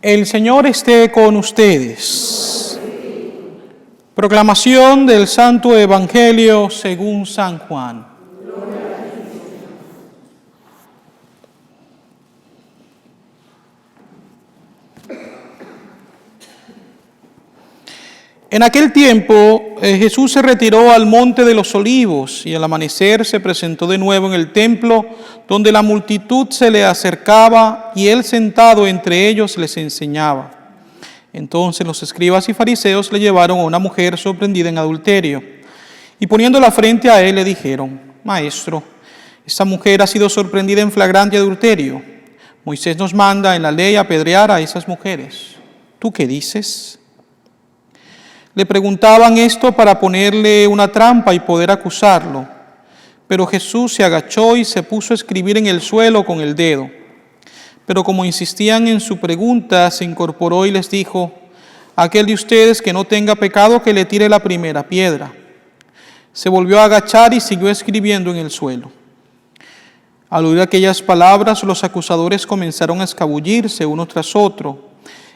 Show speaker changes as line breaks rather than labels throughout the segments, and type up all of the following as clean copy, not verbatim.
El Señor esté con ustedes. Proclamación del Santo Evangelio según San Juan. En aquel tiempo Jesús se retiró al monte de los Olivos y al amanecer se presentó de nuevo en el templo, donde la multitud se le acercaba y él sentado entre ellos les enseñaba. Entonces los escribas y fariseos le llevaron a una mujer sorprendida en adulterio y poniéndola frente a él le dijeron: Maestro, esta mujer ha sido sorprendida en flagrante adulterio. Moisés nos manda en la ley apedrear a esas mujeres. ¿Tú qué dices? Le preguntaban esto para ponerle una trampa y poder acusarlo. Pero Jesús se agachó y se puso a escribir en el suelo con el dedo. Pero como insistían en su pregunta, se incorporó y les dijo: aquel de ustedes que no tenga pecado, que le tire la primera piedra. Se volvió a agachar y siguió escribiendo en el suelo. Al oír aquellas palabras, los acusadores comenzaron a escabullirse uno tras otro,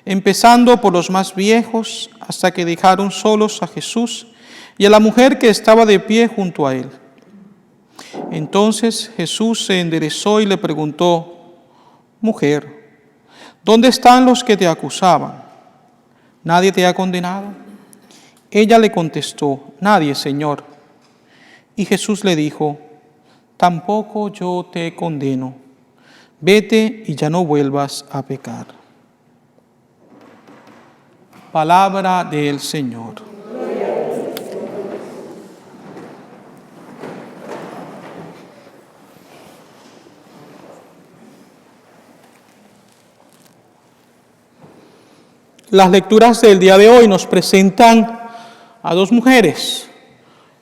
empezando por los más viejos, hasta que dejaron solos a Jesús y a la mujer que estaba de pie junto a él. Entonces Jesús se enderezó y le preguntó: Mujer, ¿dónde están los que te acusaban? ¿Nadie te ha condenado? Ella le contestó: Nadie, Señor. Y Jesús le dijo: Tampoco yo te condeno. Vete y ya no vuelvas a pecar. Palabra del Señor. Las lecturas del día de hoy nos presentan a dos mujeres.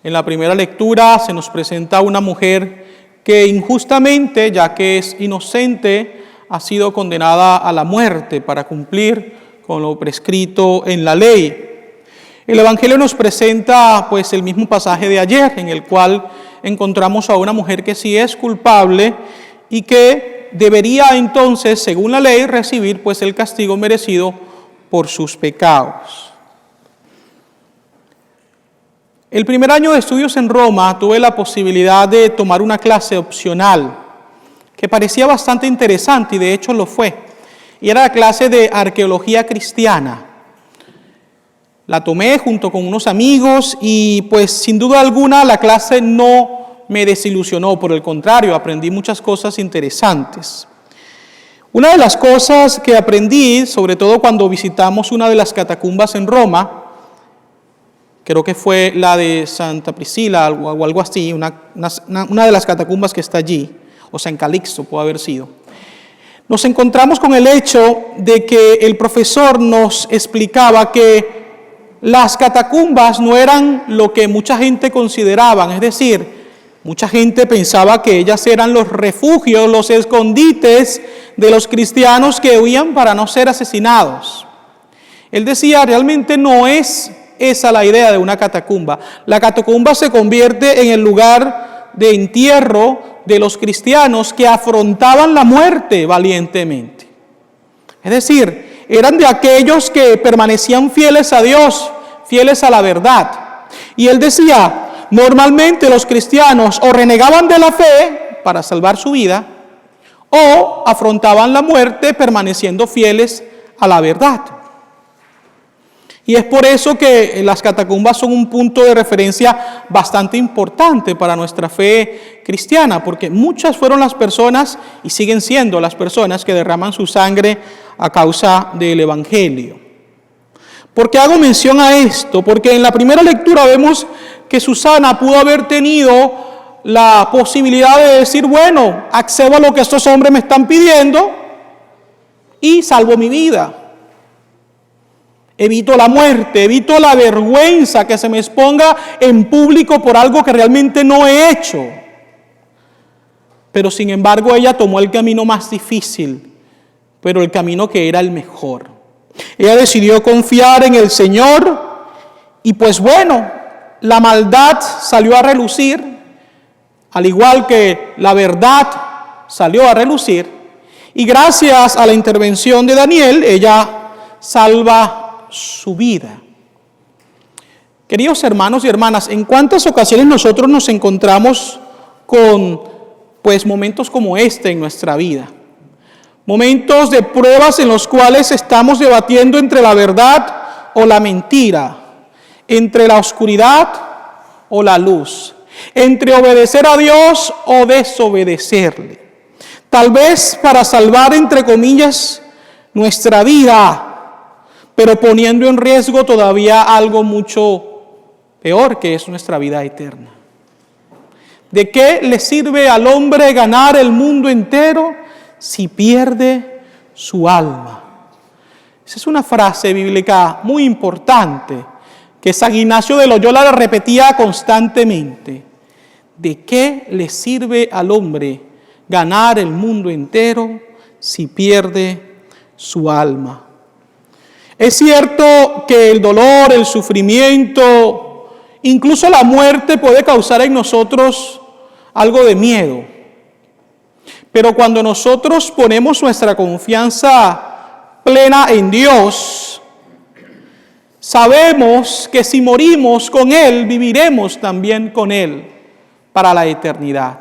En la primera lectura se nos presenta a una mujer que injustamente, ya que es inocente, ha sido condenada a la muerte para cumplir con lo prescrito en la ley. El Evangelio nos presenta pues el mismo pasaje de ayer, en el cual encontramos a una mujer que sí es culpable y que debería entonces, según la ley, recibir pues el castigo merecido por sus pecados. El primer año de estudios en Roma tuve la posibilidad de tomar una clase opcional que parecía bastante interesante y de hecho lo fue. Y era la clase de arqueología cristiana. La tomé junto con unos amigos y pues sin duda alguna la clase no me desilusionó, por el contrario, aprendí muchas cosas interesantes. Una de las cosas que aprendí, sobre todo cuando visitamos una de las catacumbas en Roma, creo que fue la de Santa Priscila o algo así, una de las catacumbas que está allí, o San Calixto puede haber sido. Nos encontramos con el hecho de que el profesor nos explicaba que las catacumbas no eran lo que mucha gente consideraban, es decir, mucha gente pensaba que ellas eran los refugios, los escondites de los cristianos que huían para no ser asesinados. Él decía, realmente no es esa la idea de una catacumba. La catacumba se convierte en el lugar de entierro de los cristianos que afrontaban la muerte valientemente. Es decir, eran de aquellos que permanecían fieles a Dios, fieles a la verdad. Y él decía, normalmente los cristianos o renegaban de la fe para salvar su vida, o afrontaban la muerte permaneciendo fieles a la verdad. Y es por eso que las catacumbas son un punto de referencia bastante importante para nuestra fe cristiana, porque muchas fueron las personas y siguen siendo las personas que derraman su sangre a causa del Evangelio. ¿Por qué hago mención a esto? Porque en la primera lectura vemos que Susana pudo haber tenido la posibilidad de decir, bueno, accedo a lo que estos hombres me están pidiendo y salvo mi vida. Evito la muerte, evito la vergüenza que se me exponga en público por algo que realmente no he hecho. Pero sin embargo ella tomó el camino más difícil, pero el camino que era el mejor. Ella decidió confiar en el Señor y pues bueno, la maldad salió a relucir, al igual que la verdad salió a relucir. Y gracias a la intervención de Daniel, ella salva su vida. Queridos hermanos y hermanas, ¿en cuántas ocasiones nosotros nos encontramos con momentos como este en nuestra vida? Momentos de pruebas en los cuales estamos debatiendo entre la verdad o la mentira, entre la oscuridad o la luz, entre obedecer a Dios o desobedecerle. Tal vez para salvar, entre comillas, nuestra vida, pero poniendo en riesgo todavía algo mucho peor, que es nuestra vida eterna. ¿De qué le sirve al hombre ganar el mundo entero si pierde su alma? Esa es una frase bíblica muy importante que San Ignacio de Loyola la repetía constantemente. ¿De qué le sirve al hombre ganar el mundo entero si pierde su alma? Es cierto que el dolor, el sufrimiento, incluso la muerte puede causar en nosotros algo de miedo. Pero cuando nosotros ponemos nuestra confianza plena en Dios, sabemos que si morimos con Él, viviremos también con Él para la eternidad.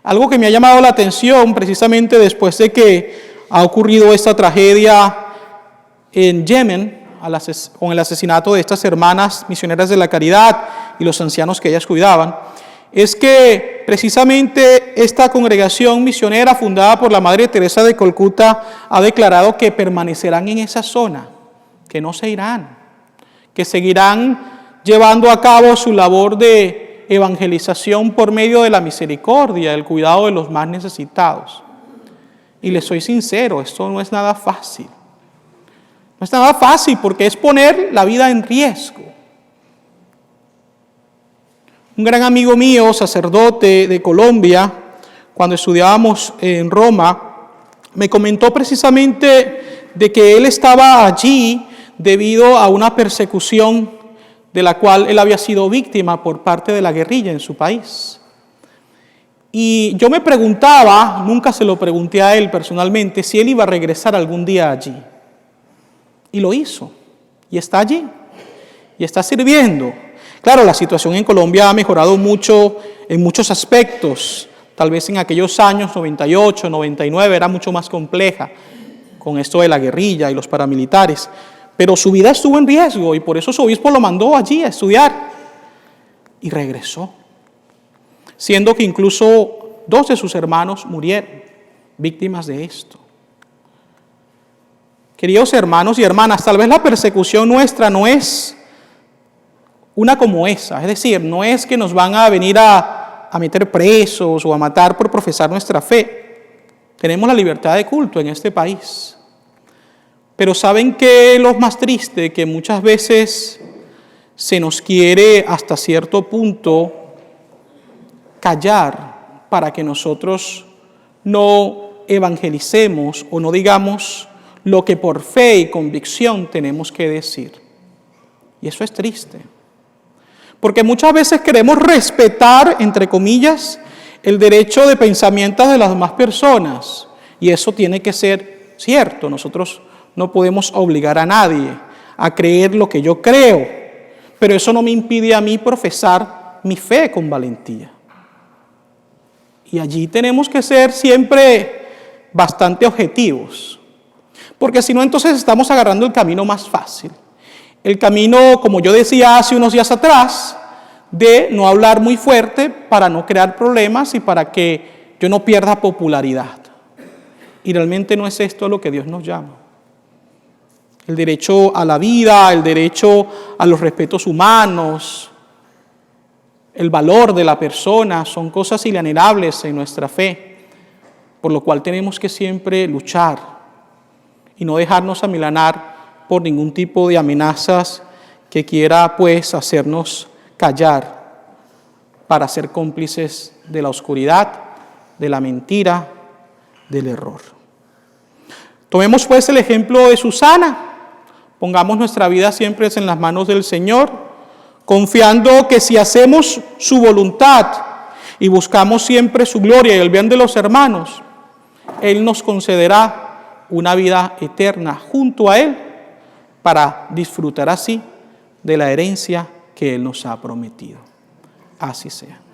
Algo que me ha llamado la atención precisamente después de que ha ocurrido esta tragedia en Yemen, con el asesinato de estas hermanas misioneras de la caridad y los ancianos que ellas cuidaban, es que precisamente esta congregación misionera fundada por la Madre Teresa de Calcuta ha declarado que permanecerán en esa zona, que no se irán, que seguirán llevando a cabo su labor de evangelización por medio de la misericordia, el cuidado de los más necesitados. Y les soy sincero, esto no es nada fácil. No es nada fácil porque es poner la vida en riesgo. Un gran amigo mío, sacerdote de Colombia, cuando estudiábamos en Roma, me comentó precisamente de que él estaba allí debido a una persecución de la cual él había sido víctima por parte de la guerrilla en su país. Y yo me preguntaba, nunca se lo pregunté a él personalmente, si él iba a regresar algún día allí. Y lo hizo, y está allí, y está sirviendo. Claro, la situación en Colombia ha mejorado mucho en muchos aspectos. Tal vez en aquellos años, 98, 99, era mucho más compleja con esto de la guerrilla y los paramilitares. Pero su vida estuvo en riesgo y por eso su obispo lo mandó allí a estudiar. Y regresó, siendo que incluso 2 de sus hermanos murieron, víctimas de esto. Queridos hermanos y hermanas, tal vez la persecución nuestra no es una como esa, es decir, no es que nos van a venir a meter presos o a matar por profesar nuestra fe. Tenemos la libertad de culto en este país. Pero ¿saben qué es lo más triste? Que muchas veces se nos quiere hasta cierto punto callar para que nosotros no evangelicemos o no digamos lo que por fe y convicción tenemos que decir. Y eso es triste. Porque muchas veces queremos respetar, entre comillas, el derecho de pensamiento de las demás personas. Y eso tiene que ser cierto. Nosotros no podemos obligar a nadie a creer lo que yo creo. Pero eso no me impide a mí profesar mi fe con valentía. Y allí tenemos que ser siempre bastante objetivos. Porque si no, entonces estamos agarrando el camino más fácil. El camino, como yo decía hace unos días atrás, de no hablar muy fuerte para no crear problemas y para que yo no pierda popularidad. Y realmente no es esto a lo que Dios nos llama. El derecho a la vida, el derecho a los respetos humanos, el valor de la persona, son cosas inalienables en nuestra fe, por lo cual tenemos que siempre luchar y no dejarnos amilanar por ningún tipo de amenazas que quiera pues hacernos callar para ser cómplices de la oscuridad, de la mentira, del error. Tomemos pues el ejemplo de Susana. Pongamos nuestra vida siempre en las manos del Señor, confiando que si hacemos su voluntad y buscamos siempre su gloria y el bien de los hermanos, Él nos concederá una vida eterna junto a Él para disfrutar así de la herencia que Él nos ha prometido. Así sea.